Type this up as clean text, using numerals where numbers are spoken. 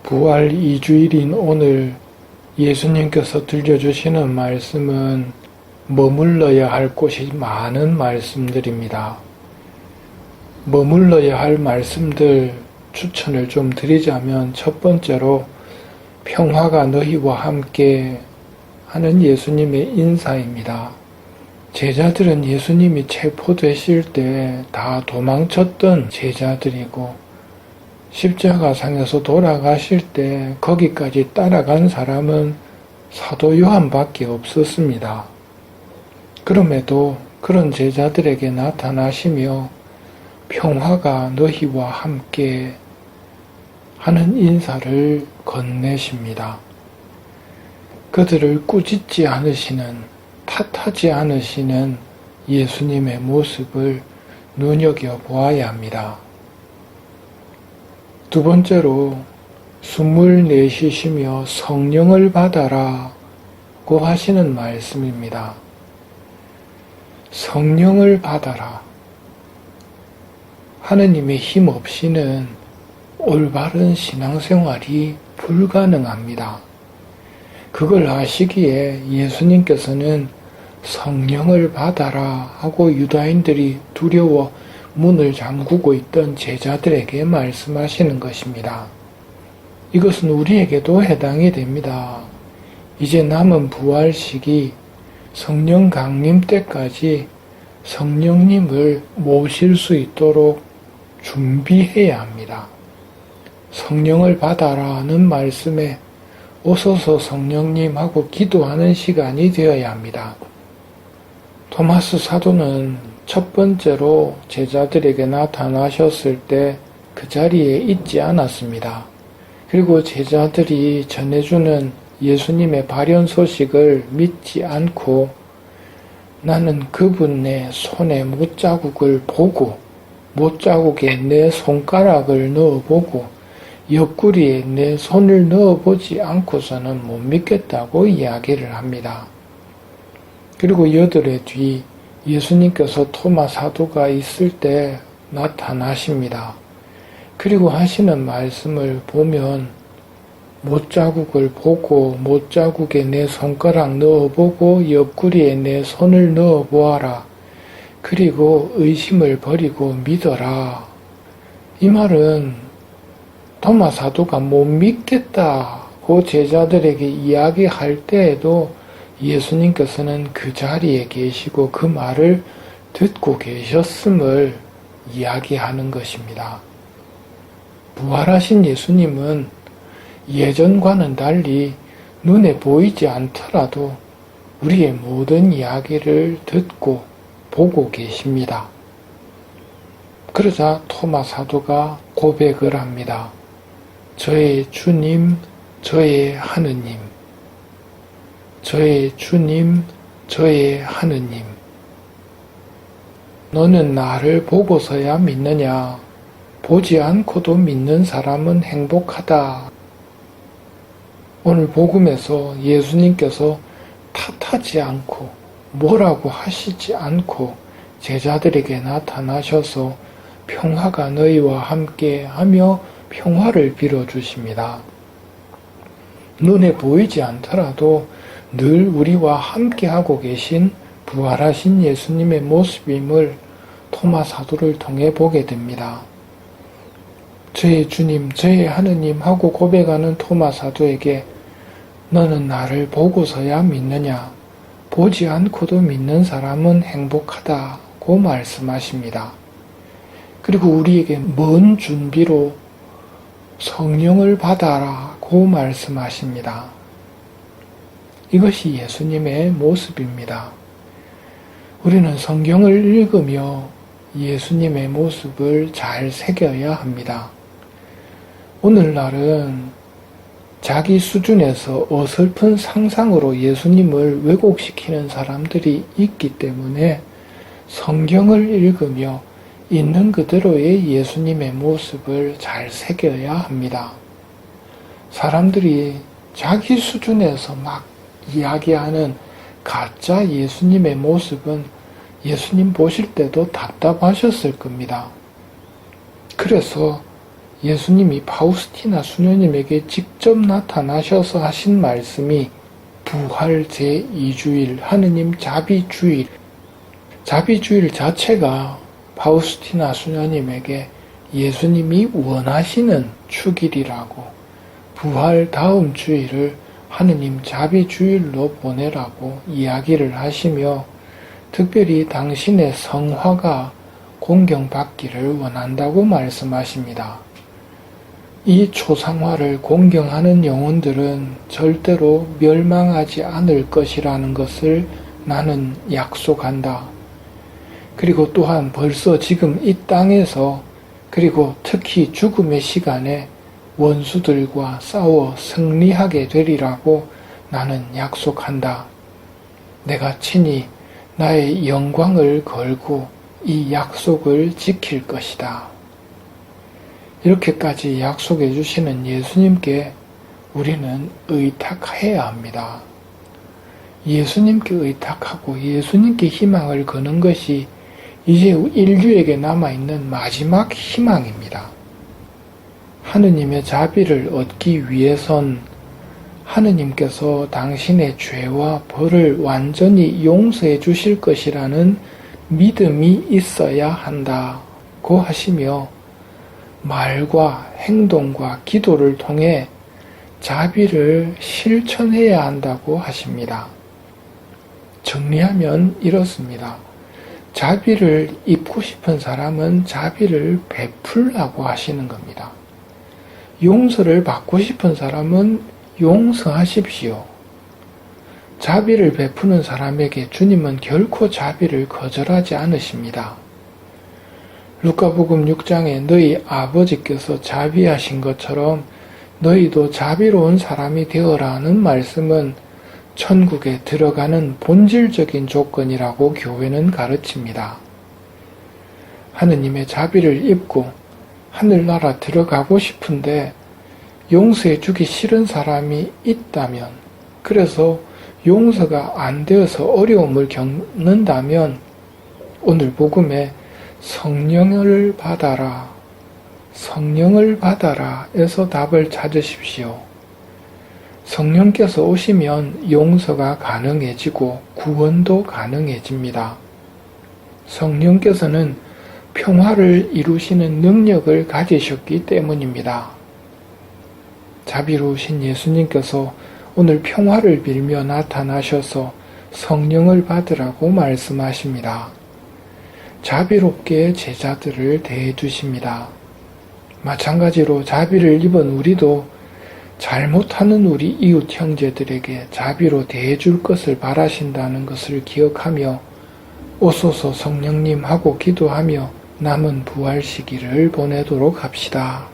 부활 2주일인 오늘 예수님께서 들려주시는 말씀은 머물러야 할 곳이 많은 말씀들입니다. 머물러야 할 말씀들 추천을 좀 드리자면 첫 번째로 평화가 너희와 함께 하는 예수님의 인사입니다. 제자들은 예수님이 체포되실 때 다 도망쳤던 제자들이고 십자가상에서 돌아가실 때 거기까지 따라간 사람은 사도 요한밖에 없었습니다. 그럼에도 그런 제자들에게 나타나시며 평화가 너희와 함께 하는 인사를 건네십니다. 그들을 꾸짖지 않으시는, 탓하지 않으시는 예수님의 모습을 눈여겨보아야 합니다. 두 번째로 숨을 내쉬시며 성령을 받아라고 하시는 말씀입니다. 성령을 받아라. 하느님의 힘 없이는 올바른 신앙생활이 불가능합니다. 그걸 아시기에 예수님께서는 성령을 받아라 하고 유다인들이 두려워 문을 잠그고 있던 제자들에게 말씀하시는 것입니다. 이것은 우리에게도 해당이 됩니다. 이제 남은 부활 시기 성령 강림 때까지 성령님을 모실 수 있도록 준비해야 합니다. 성령을 받아라는 말씀에 오소서 성령님 하고 기도하는 시간이 되어야 합니다. 토마스 사도는 첫 번째로 제자들에게 나타나셨을 때 그 자리에 있지 않았습니다. 그리고 제자들이 전해주는 예수님의 발현 소식을 믿지 않고 나는 그분의 손에 못자국을 보고 못자국에 내 손가락을 넣어보고 옆구리에 내 손을 넣어보지 않고서는 못 믿겠다고 이야기를 합니다. 그리고 여드레 뒤 예수님께서 토마 사도가 있을 때 나타나십니다. 그리고 하시는 말씀을 보면 못자국을 보고 못자국에 내 손가락 넣어보고 옆구리에 내 손을 넣어보아라. 그리고 의심을 버리고 믿어라. 이 말은 토마 사도가 못 믿겠다고 제자들에게 이야기할 때에도 예수님께서는 그 자리에 계시고 그 말을 듣고 계셨음을 이야기하는 것입니다. 부활하신 예수님은 예전과는 달리 눈에 보이지 않더라도 우리의 모든 이야기를 듣고 보고 계십니다. 그러자 토마 사도가 고백을 합니다. 저의 주님, 저의 하느님. 저의 주님, 저의 하느님. 너는 나를 보고서야 믿느냐? 보지 않고도 믿는 사람은 행복하다. 오늘 복음에서 예수님께서 탓하지 않고 뭐라고 하시지 않고 제자들에게 나타나셔서 평화가 너희와 함께 하며 평화를 빌어주십니다. 눈에 보이지 않더라도 늘 우리와 함께하고 계신 부활하신 예수님의 모습임을 토마 사도를 통해 보게 됩니다. 저의 주님, 저의 하느님 하고 고백하는 토마 사도에게 너는 나를 보고서야 믿느냐? 보지 않고도 믿는 사람은 행복하다고 말씀하십니다. 그리고 우리에게 뭔 준비로 성령을 받아라고 말씀하십니다. 이것이 예수님의 모습입니다. 우리는 성경을 읽으며 예수님의 모습을 잘 새겨야 합니다. 오늘날은 자기 수준에서 어설픈 상상으로 예수님을 왜곡시키는 사람들이 있기 때문에 성경을 읽으며 있는 그대로의 예수님의 모습을 잘 새겨야 합니다. 사람들이 자기 수준에서 막 이야기하는 가짜 예수님의 모습은 예수님 보실 때도 답답하셨을 겁니다. 그래서 예수님이 파우스티나 수녀님에게 직접 나타나셔서 하신 말씀이 부활 제2주일, 하느님 자비주일, 자비주일 자체가 파우스티나 수녀님에게 예수님이 원하시는 축일이라고, 부활 다음 주일을 하느님 자비주일로 보내라고 이야기를 하시며, 특별히 당신의 성화가 공경받기를 원한다고 말씀하십니다. 이 초상화를 공경하는 영혼들은 절대로 멸망하지 않을 것이라는 것을 나는 약속한다. 그리고 또한 벌써 지금 이 땅에서, 그리고 특히 죽음의 시간에 원수들과 싸워 승리하게 되리라고 나는 약속한다. 내가 친히 나의 영광을 걸고 이 약속을 지킬 것이다. 이렇게까지 약속해 주시는 예수님께 우리는 의탁해야 합니다. 예수님께 의탁하고 예수님께 희망을 거는 것이 이제 인류에게 남아있는 마지막 희망입니다. 하느님의 자비를 얻기 위해선 하느님께서 당신의 죄와 벌을 완전히 용서해 주실 것이라는 믿음이 있어야 한다고 하시며, 말과 행동과 기도를 통해 자비를 실천해야 한다고 하십니다. 정리하면 이렇습니다. 자비를 입고 싶은 사람은 자비를 베풀라고 하시는 겁니다. 용서를 받고 싶은 사람은 용서하십시오. 자비를 베푸는 사람에게 주님은 결코 자비를 거절하지 않으십니다. 루카복음 6장에 너희 아버지께서 자비하신 것처럼 너희도 자비로운 사람이 되어라는 말씀은 천국에 들어가는 본질적인 조건이라고 교회는 가르칩니다. 하느님의 자비를 입고 하늘나라 들어가고 싶은데 용서해 주기 싫은 사람이 있다면, 그래서 용서가 안 되어서 어려움을 겪는다면 오늘 복음에 성령을 받아라, 성령을 받아라 에서 답을 찾으십시오. 성령께서 오시면 용서가 가능해지고 구원도 가능해집니다. 성령께서는 평화를 이루시는 능력을 가지셨기 때문입니다. 자비로우신 예수님께서 오늘 평화를 빌며 나타나셔서 성령을 받으라고 말씀하십니다. 자비롭게 제자들을 대해 주십니다. 마찬가지로 자비를 입은 우리도 잘못하는 우리 이웃 형제들에게 자비로 대해 줄 것을 바라신다는 것을 기억하며 오소서 성령님 하고 기도하며 남은 부활 시기를 보내도록 합시다.